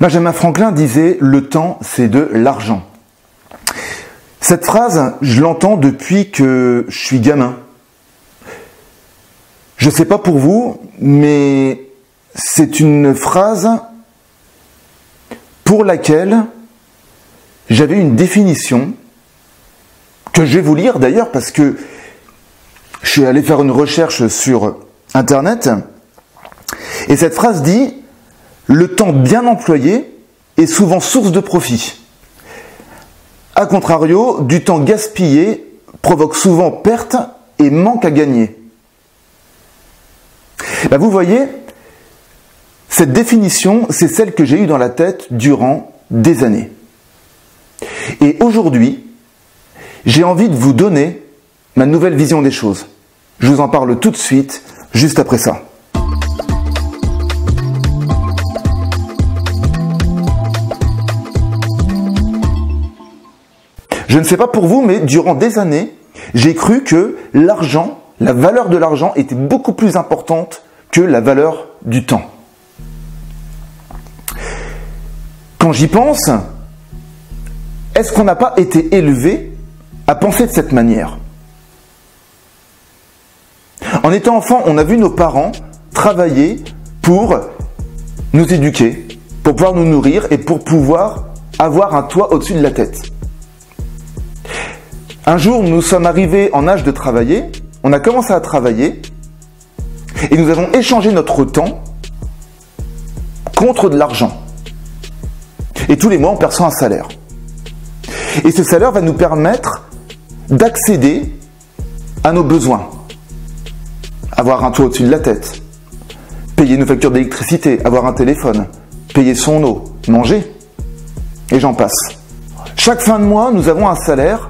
Benjamin Franklin disait « Le temps, c'est de l'argent ». Cette phrase, je l'entends depuis que je suis gamin. Je ne sais pas pour vous, mais c'est une phrase pour laquelle j'avais une définition que je vais vous lire d'ailleurs parce que je suis allé faire une recherche sur Internet et cette phrase dit « Le temps bien employé est souvent source de profit. A contrario, du temps gaspillé provoque souvent perte et manque à gagner. » Ben vous voyez, cette définition, c'est celle que j'ai eue dans la tête durant des années. Et aujourd'hui, j'ai envie de vous donner ma nouvelle vision des choses. Je vous en parle tout de suite, juste après ça. Je ne sais pas pour vous, mais durant des années, j'ai cru que l'argent, la valeur de l'argent était beaucoup plus importante que la valeur du temps. Quand j'y pense, est-ce qu'on n'a pas été élevé à penser de cette manière? En étant enfant, on a vu nos parents travailler pour nous éduquer, pour pouvoir nous nourrir et pour pouvoir avoir un toit au-dessus de la tête. Un jour, nous sommes arrivés en âge de travailler, on a commencé à travailler et nous avons échangé notre temps contre de l'argent. Et tous les mois, on perçoit un salaire. Et ce salaire va nous permettre d'accéder à nos besoins. Avoir un toit au-dessus de la tête, payer nos factures d'électricité, avoir un téléphone, payer son eau, manger, et j'en passe. Chaque fin de mois, nous avons un salaire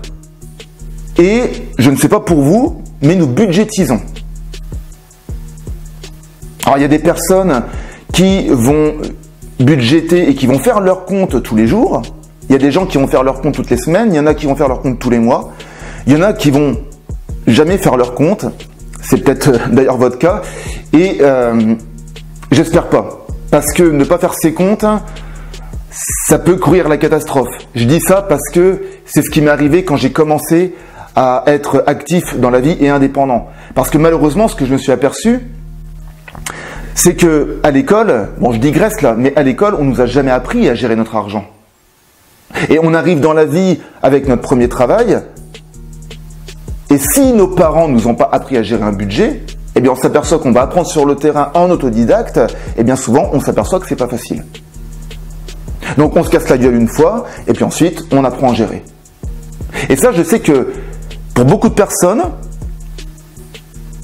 et, je ne sais pas pour vous, mais nous budgétisons. Alors, il y a des personnes qui vont budgéter et qui vont faire leur compte tous les jours. Il y a des gens qui vont faire leur compte toutes les semaines. Il y en a qui vont faire leur compte tous les mois. Il y en a qui vont jamais faire leur compte. C'est peut-être d'ailleurs votre cas. Et j'espère pas. Parce que ne pas faire ses comptes, ça peut courir la catastrophe. Je dis ça parce que c'est ce qui m'est arrivé quand j'ai commencé à être actif dans la vie et indépendant. Parce que malheureusement, ce que je me suis aperçu, c'est que à l'école, bon je digresse là, mais à l'école, on nous a jamais appris à gérer notre argent. Et on arrive dans la vie avec notre premier travail, et si nos parents ne nous ont pas appris à gérer un budget, eh bien on s'aperçoit qu'on va apprendre sur le terrain en autodidacte, et bien souvent on s'aperçoit que c'est pas facile. Donc on se casse la gueule une fois, et puis ensuite on apprend à gérer. Et ça, je sais que pour beaucoup de personnes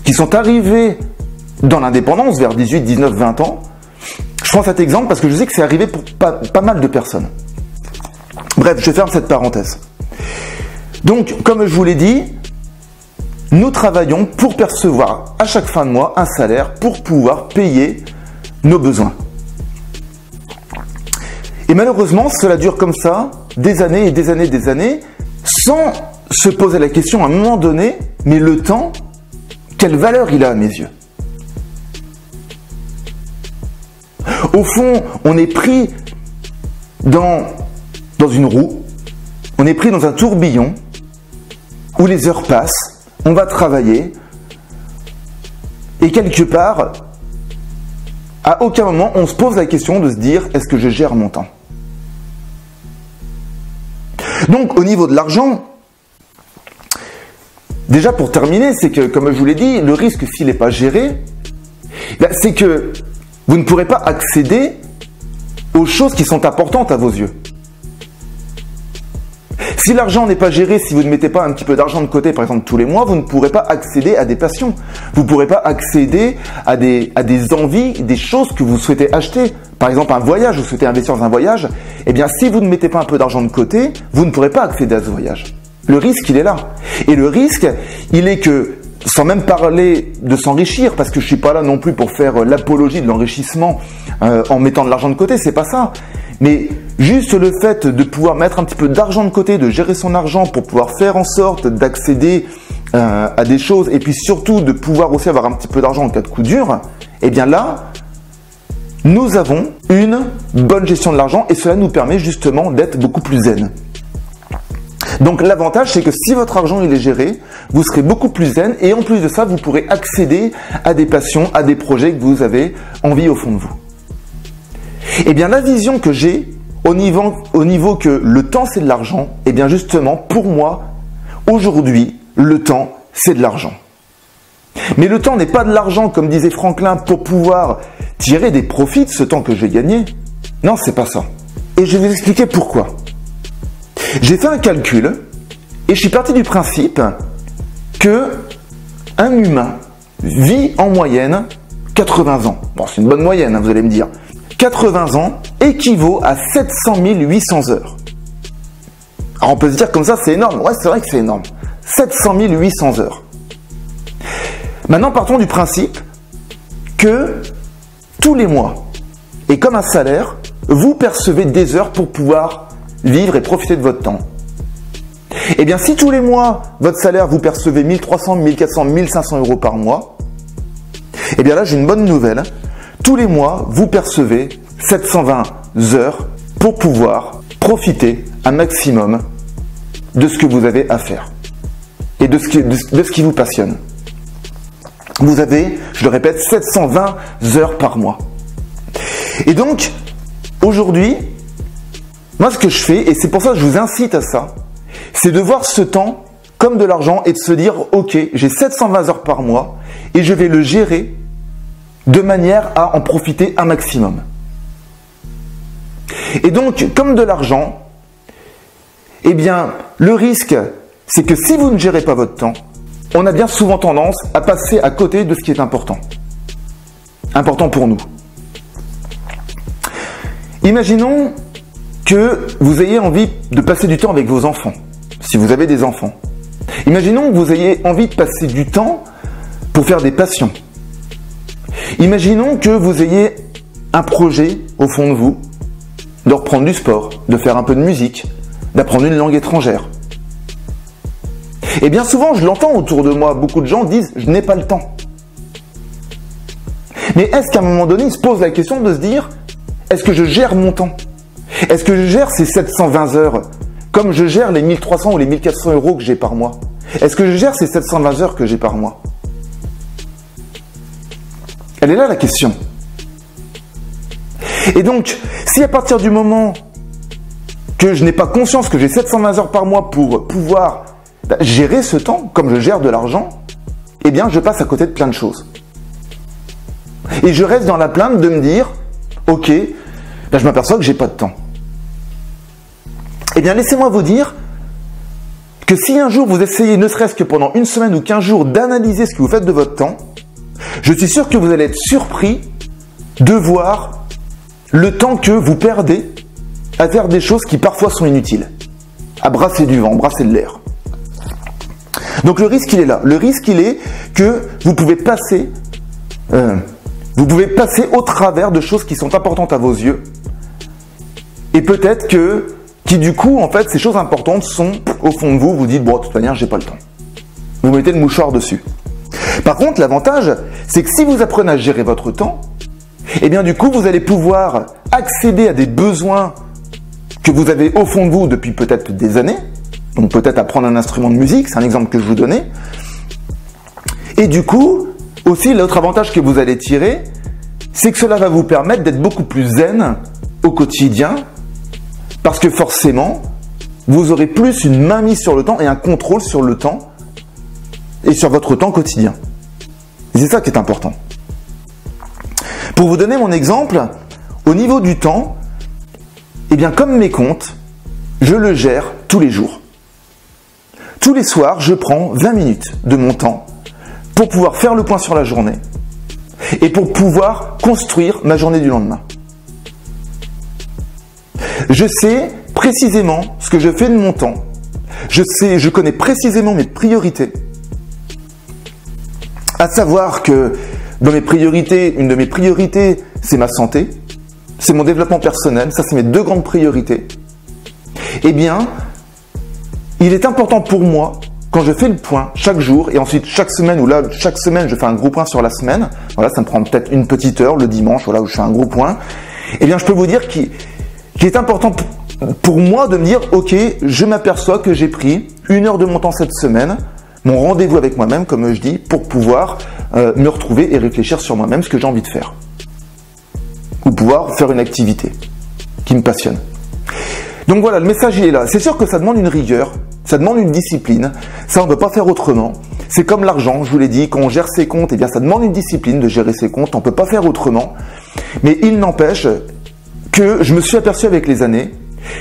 qui sont arrivées dans l'indépendance vers 18, 19, 20 ans, je prends cet exemple parce que je sais que c'est arrivé pour pas mal de personnes. Bref, je ferme cette parenthèse. Donc, comme je vous l'ai dit, nous travaillons pour percevoir à chaque fin de mois un salaire pour pouvoir payer nos besoins. Et malheureusement, cela dure comme ça, des années et des années et des années, sans se poser la question à un moment donné, mais le temps, quelle valeur il a à mes yeux? Au fond, on est pris dans une roue, on est pris dans un tourbillon où les heures passent, on va travailler et quelque part, à aucun moment, on se pose la question de se dire « est-ce que je gère mon temps ?» Donc, au niveau de l'argent, déjà pour terminer, c'est que, comme je vous l'ai dit, le risque s'il n'est pas géré, c'est que vous ne pourrez pas accéder aux choses qui sont importantes à vos yeux. Si l'argent n'est pas géré, si vous ne mettez pas un petit peu d'argent de côté, par exemple, tous les mois, vous ne pourrez pas accéder à des passions. Vous ne pourrez pas accéder à des envies, des choses que vous souhaitez acheter. Par exemple, un voyage, vous souhaitez investir dans un voyage. Eh bien, si vous ne mettez pas un peu d'argent de côté, vous ne pourrez pas accéder à ce voyage. Le risque, il est là. Et le risque, il est que, sans même parler de s'enrichir, parce que je suis pas là non plus pour faire l'apologie de l'enrichissement en mettant de l'argent de côté, c'est pas ça. Mais juste le fait de pouvoir mettre un petit peu d'argent de côté, de gérer son argent pour pouvoir faire en sorte d'accéder à des choses et puis surtout de pouvoir aussi avoir un petit peu d'argent en cas de coup dur, eh bien là, nous avons une bonne gestion de l'argent et cela nous permet justement d'être beaucoup plus zen. Donc l'avantage, c'est que si votre argent il est géré, vous serez beaucoup plus zen et en plus de ça, vous pourrez accéder à des passions, à des projets que vous avez envie au fond de vous. Eh bien la vision que j'ai au niveau que le temps c'est de l'argent, eh bien justement pour moi, aujourd'hui, le temps c'est de l'argent. Mais le temps n'est pas de l'argent, comme disait Franklin, pour pouvoir tirer des profits de ce temps que j'ai gagné. Non, c'est pas ça. Et je vais vous expliquer pourquoi. J'ai fait un calcul et je suis parti du principe que un humain vit en moyenne 80 ans. Bon, c'est une bonne moyenne, hein, vous allez me dire. 80 ans équivaut à 700 800 heures. Alors on peut se dire comme ça, c'est énorme. Ouais, c'est vrai que c'est énorme. 700 800 heures. Maintenant, partons du principe que tous les mois, et comme un salaire, vous percevez des heures pour pouvoir vivre et profiter de votre temps. Eh bien, si tous les mois, votre salaire, vous percevez 1300, 1400, 1500 euros par mois, eh bien là, j'ai une bonne nouvelle. Tous les mois, vous percevez 720 heures pour pouvoir profiter un maximum de ce que vous avez à faire et de ce qui vous passionne. Vous avez, je le répète, 720 heures par mois. Et donc, aujourd'hui, moi ce que je fais, et c'est pour ça que je vous incite à ça, c'est de voir ce temps comme de l'argent et de se dire, ok, j'ai 720 heures par mois et je vais le gérer de manière à en profiter un maximum. Et donc, comme de l'argent, eh bien, le risque, c'est que si vous ne gérez pas votre temps, on a bien souvent tendance à passer à côté de ce qui est important. Important pour nous. Imaginons que vous ayez envie de passer du temps avec vos enfants, si vous avez des enfants. Imaginons que vous ayez envie de passer du temps pour faire des passions. Imaginons que vous ayez un projet au fond de vous, de reprendre du sport, de faire un peu de musique, d'apprendre une langue étrangère. Et bien souvent, je l'entends autour de moi, beaucoup de gens disent « je n'ai pas le temps ». Mais est-ce qu'à un moment donné, ils se posent la question de se dire « est-ce que je gère mon temps ? Est-ce que je gère ces 720 heures comme je gère les 1300 ou les 1400 euros que j'ai par mois ? Est-ce que je gère ces 720 heures que j'ai par mois ? » Elle est là la question. Et donc, si à partir du moment que je n'ai pas conscience que j'ai 720 heures par mois pour pouvoir gérer ce temps, comme je gère de l'argent, eh bien je passe à côté de plein de choses. Et je reste dans la plainte de me dire, ok, je m'aperçois que j'ai pas de temps. Eh bien laissez-moi vous dire que si un jour vous essayez, ne serait-ce que pendant une semaine ou 15 jours, d'analyser ce que vous faites de votre temps, je suis sûr que vous allez être surpris de voir le temps que vous perdez à faire des choses qui parfois sont inutiles. À brasser du vent, brasser de l'air. Donc le risque il est là. Le risque il est que vous pouvez passer au travers de choses qui sont importantes à vos yeux. Et peut-être que, du coup, en fait, ces choses importantes sont au fond de vous, vous dites, bon, de toute manière, j'ai pas le temps. Vous mettez le mouchoir dessus. Par contre, l'avantage, c'est que si vous apprenez à gérer votre temps, eh bien du coup, vous allez pouvoir accéder à des besoins que vous avez au fond de vous depuis peut-être des années. Donc peut-être apprendre un instrument de musique, c'est un exemple que je vous donnais. Et du coup, aussi l'autre avantage que vous allez tirer, c'est que cela va vous permettre d'être beaucoup plus zen au quotidien, parce que forcément, vous aurez plus une mainmise sur le temps et un contrôle sur le temps et sur votre temps quotidien. Et c'est ça qui est important. Pour vous donner mon exemple, au niveau du temps, eh bien comme mes comptes, je le gère tous les jours. Tous les soirs, je prends 20 minutes de mon temps pour pouvoir faire le point sur la journée et pour pouvoir construire ma journée du lendemain. Je sais précisément ce que je fais de mon temps. Je connais précisément mes priorités. À savoir que dans mes priorités, une de mes priorités, c'est ma santé, c'est mon développement personnel, ça c'est mes deux grandes priorités. Eh bien, il est important pour moi, quand je fais le point chaque jour et ensuite chaque semaine, ou là chaque semaine je fais un gros point sur la semaine, voilà, ça me prend peut-être une petite heure le dimanche, voilà, où je fais un gros point, eh bien je peux vous dire qu'il est important pour moi de me dire, ok, je m'aperçois que j'ai pris 1 heure de mon temps cette semaine, mon rendez-vous avec moi-même, comme je dis, pour pouvoir me retrouver et réfléchir sur moi-même ce que j'ai envie de faire. Ou pouvoir faire une activité qui me passionne. Donc voilà, le message il est là. C'est sûr que ça demande une rigueur, ça demande une discipline, ça on ne peut pas faire autrement. C'est comme l'argent, je vous l'ai dit, quand on gère ses comptes, eh bien ça demande une discipline de gérer ses comptes, on ne peut pas faire autrement. Mais il n'empêche que je me suis aperçu avec les années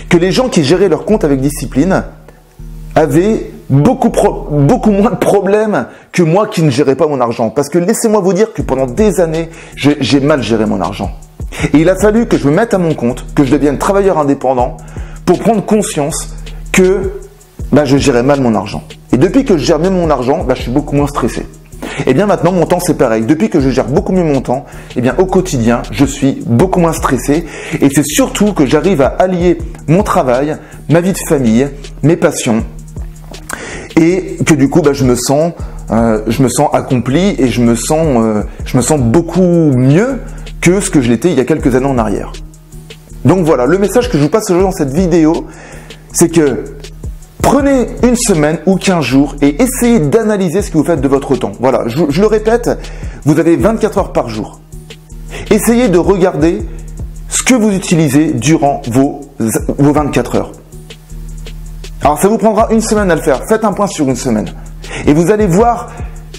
que les gens qui géraient leurs comptes avec discipline avaient beaucoup moins de problèmes que moi qui ne gérais pas mon argent. Parce que laissez-moi vous dire que pendant des années, j'ai mal géré mon argent. Et il a fallu que je me mette à mon compte, que je devienne travailleur indépendant pour prendre conscience que je gérais mal mon argent. Et depuis que je gère mieux mon argent, je suis beaucoup moins stressé. Et bien maintenant, mon temps c'est pareil. Depuis que je gère beaucoup mieux mon temps, et bien au quotidien, je suis beaucoup moins stressé. Et c'est surtout que j'arrive à allier mon travail, ma vie de famille, mes passions. Et que du coup, je me sens accompli et je me sens beaucoup mieux que ce que je l'étais il y a quelques années en arrière. Donc voilà, le message que je vous passe aujourd'hui dans cette vidéo, c'est que prenez une semaine ou 15 jours et essayez d'analyser ce que vous faites de votre temps. Voilà, je le répète, vous avez 24 heures par jour. Essayez de regarder ce que vous utilisez durant vos 24 heures. Alors ça vous prendra une semaine à le faire, faites un point sur une semaine. Et vous allez voir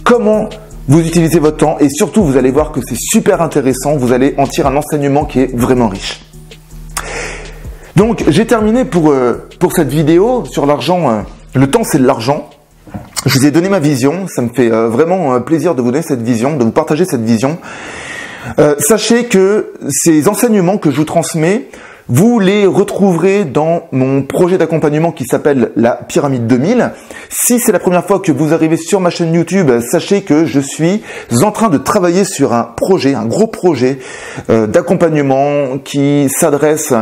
comment vous utilisez votre temps et surtout vous allez voir que c'est super intéressant, vous allez en tirer un enseignement qui est vraiment riche. Donc j'ai terminé pour cette vidéo sur l'argent, le temps c'est de l'argent. Je vous ai donné ma vision, ça me fait vraiment plaisir de vous donner cette vision, de vous partager cette vision. Sachez que ces enseignements que je vous transmets, vous les retrouverez dans mon projet d'accompagnement qui s'appelle la Pyramide 2000. Si c'est la première fois que vous arrivez sur ma chaîne YouTube, sachez que je suis en train de travailler sur un projet, un gros projet d'accompagnement qui s'adresse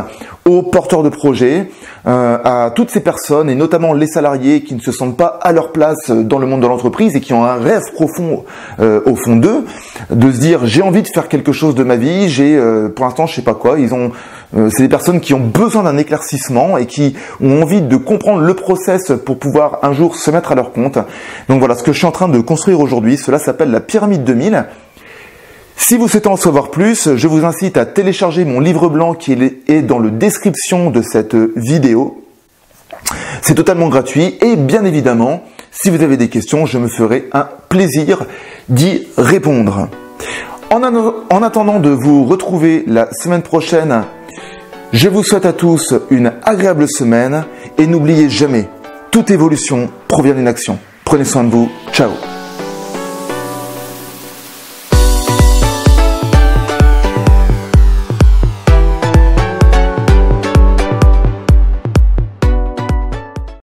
aux porteurs de projets, à toutes ces personnes et notamment les salariés qui ne se sentent pas à leur place dans le monde de l'entreprise et qui ont un rêve profond au fond d'eux, de se dire j'ai envie de faire quelque chose de ma vie, pour l'instant je sais pas quoi, c'est des personnes qui ont besoin d'un éclaircissement et qui ont envie de comprendre le process pour pouvoir un jour se mettre à leur compte. Donc voilà ce que je suis en train de construire aujourd'hui, cela s'appelle la Pyramide 2000. Si vous souhaitez en savoir plus, je vous incite à télécharger mon livre blanc qui est dans la description de cette vidéo. C'est totalement gratuit et bien évidemment, si vous avez des questions, je me ferai un plaisir d'y répondre. En attendant de vous retrouver la semaine prochaine, je vous souhaite à tous une agréable semaine et n'oubliez jamais, toute évolution provient d'une action. Prenez soin de vous, ciao.